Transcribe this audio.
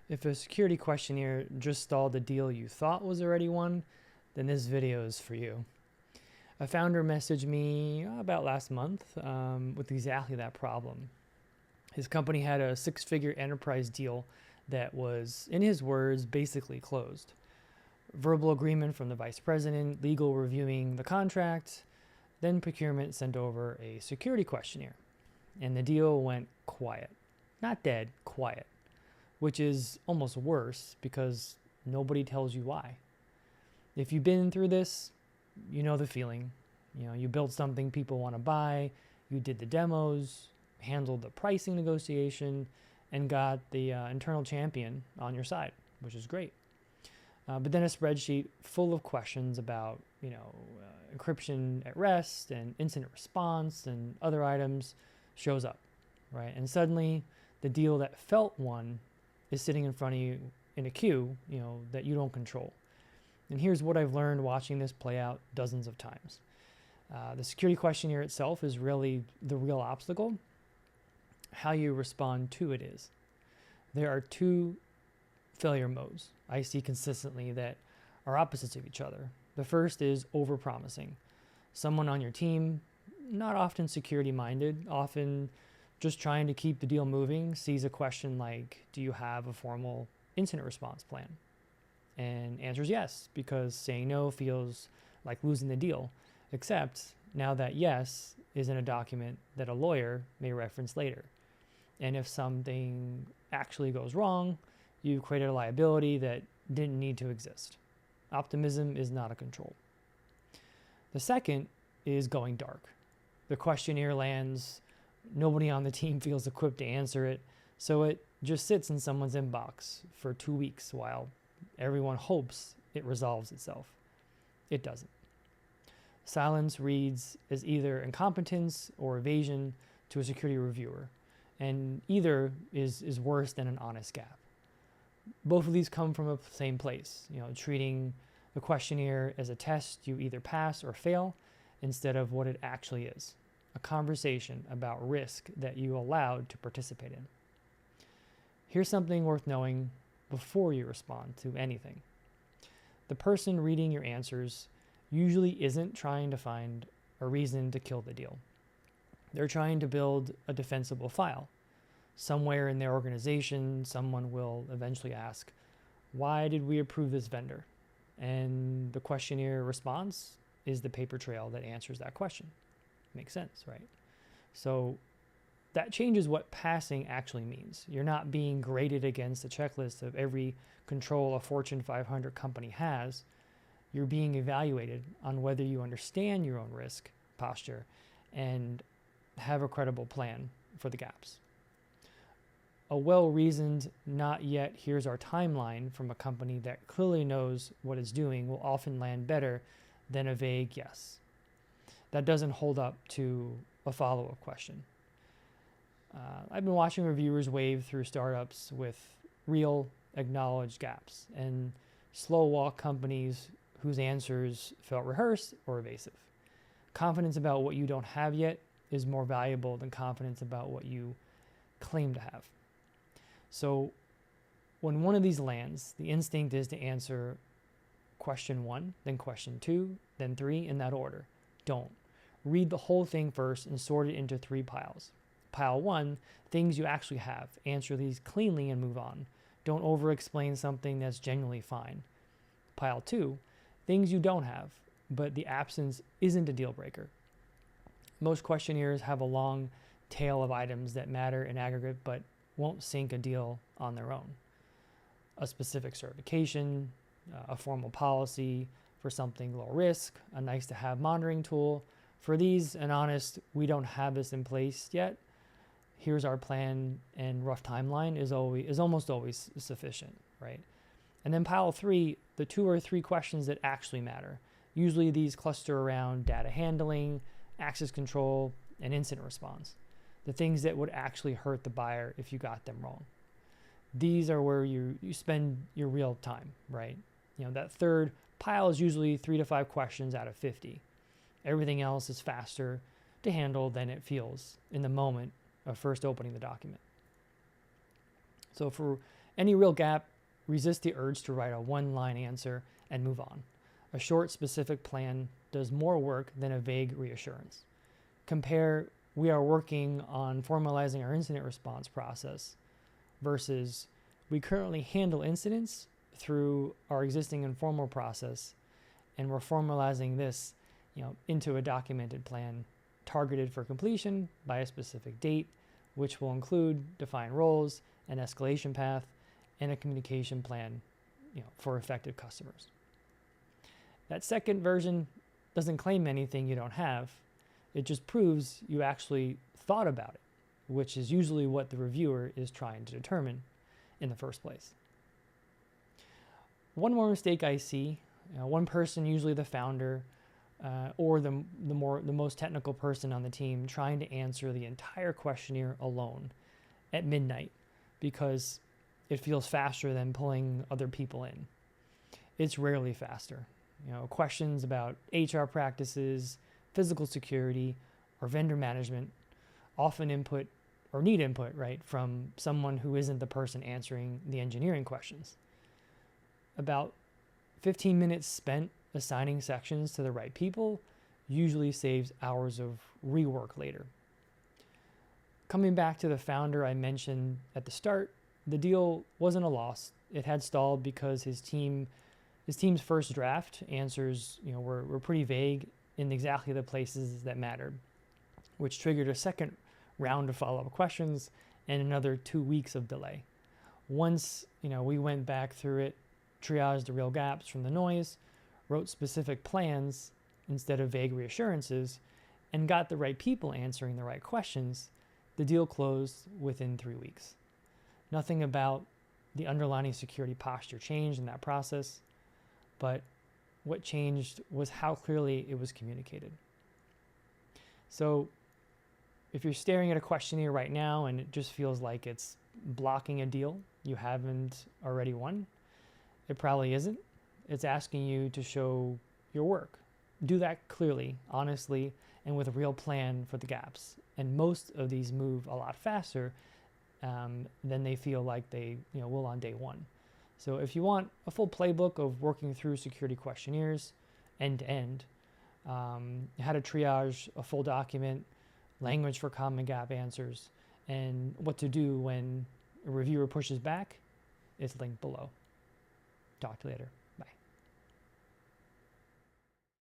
If a security questionnaire just stalled a deal you thought was already won, then this video is for you. A founder messaged me about last month with exactly that problem. His company had a six-figure enterprise deal that was, in his words, basically closed. Verbal agreement from the vice president, legal reviewing the contract, then procurement sent over a security questionnaire. And the deal went quiet. Not dead, quiet. Which is almost worse because nobody tells you why. If you've been through this, you know the feeling. You built something people want to buy, you did the demos, handled the pricing negotiation, and got the internal champion on your side, which is great. But then a spreadsheet full of questions about, encryption at rest and incident response and other items shows up, right? And suddenly the deal that felt won is sitting in front of you in a queue, that you don't control. And here's what I've learned watching this play out dozens of times. The security questionnaire itself is really the real obstacle. How you respond to it is. There are two failure modes I see consistently that are opposites of each other. The first is overpromising. Someone on your team, not often security minded, often just trying to keep the deal moving, sees a question like, do you have a formal incident response plan? And answers yes, because saying no feels like losing the deal, except now that yes is in a document that a lawyer may reference later. And if something actually goes wrong, you've created a liability that didn't need to exist. Optimism is not a control. The second is going dark. The questionnaire lands, nobody on the team feels equipped to answer it, so it just sits in someone's inbox for 2 weeks while everyone hopes it resolves itself. It doesn't. Silence reads as either incompetence or evasion to a security reviewer, and either is worse than an honest gap. Both of these come from the same place, treating the questionnaire as a test you either pass or fail instead of what it actually is, a conversation about risk that you allowed to participate in. Here's something worth knowing before you respond to anything. The person reading your answers usually isn't trying to find a reason to kill the deal. They're trying to build a defensible file. Somewhere in their organization, someone will eventually ask, why did we approve this vendor? And the questionnaire response is the paper trail that answers that question. Makes sense, right? So that changes what passing actually means. You're not being graded against a checklist of every control a Fortune 500 company has. You're being evaluated on whether you understand your own risk posture and have a credible plan for the gaps. A well-reasoned, not yet, here's our timeline from a company that clearly knows what it's doing will often land better than a vague yes. That doesn't hold up to a follow-up question. I've been watching reviewers wave through startups with real acknowledged gaps and slow walk companies whose answers felt rehearsed or evasive. Confidence about what you don't have yet is more valuable than confidence about what you claim to have. So when one of these lands, the instinct is to answer question 1, then question 2, then 3 in that order. Don't. Read the whole thing first and sort it into 3 piles. Pile 1, things you actually have. Answer these cleanly and move on. Don't over-explain something that's genuinely fine. Pile 2, things you don't have, but the absence isn't a deal breaker. Most questionnaires have a long tail of items that matter in aggregate but won't sink a deal on their own. A specific certification, a formal policy for something low risk, a nice to have monitoring tool. For these, an honest, we don't have this in place yet, here's our plan and rough timeline is almost always sufficient, right? And then pile 3, the 2 or 3 questions that actually matter. Usually these cluster around data handling, access control, and incident response. The things that would actually hurt the buyer if you got them wrong. These are where you spend your real time, right? That third pile is usually 3 to 5 questions out of 50. Everything else is faster to handle than it feels in the moment of first opening the document. So for Any real gap, resist the urge to write a one-line answer and move on. A short, specific plan does more work than a vague reassurance. Compare, we are working on formalizing our incident response process versus we currently handle incidents through our existing informal process, and we're formalizing this, into a documented plan targeted for completion by a specific date, which will include defined roles, an escalation path, and a communication plan, for affected customers. That second version doesn't claim anything you don't have. It just proves you actually thought about it, which is usually what the reviewer is trying to determine in the first place. One more mistake I see, one person, usually the founder, or the most technical person on the team, trying to answer the entire questionnaire alone at midnight because it feels faster than pulling other people in. It's rarely faster. Questions about HR practices, physical security, or vendor management often need input, right, from someone who isn't the person answering the engineering questions. About 15 minutes spent assigning sections to the right people usually saves hours of rework later. Coming back to the founder I mentioned at the start, the deal wasn't a loss. It had stalled because his team's first draft answers, were pretty vague in exactly the places that mattered, which triggered a second round of follow-up questions and another 2 weeks of delay. Once, we went back through it, triaged the real gaps from the noise, wrote specific plans instead of vague reassurances, and got the right people answering the right questions, the deal closed within 3 weeks. Nothing about the underlying security posture changed in that process, but what changed was how clearly it was communicated. So if you're staring at a questionnaire right now and it just feels like it's blocking a deal you haven't already won, it probably isn't. It's asking you to show your work. Do that clearly, honestly, and with a real plan for the gaps. And most of these move a lot faster than they feel like they will on day one. So if you want a full playbook of working through security questionnaires end to end, how to triage a full document, language for common gap answers, and what to do when a reviewer pushes back, it's linked below. Talk to you later.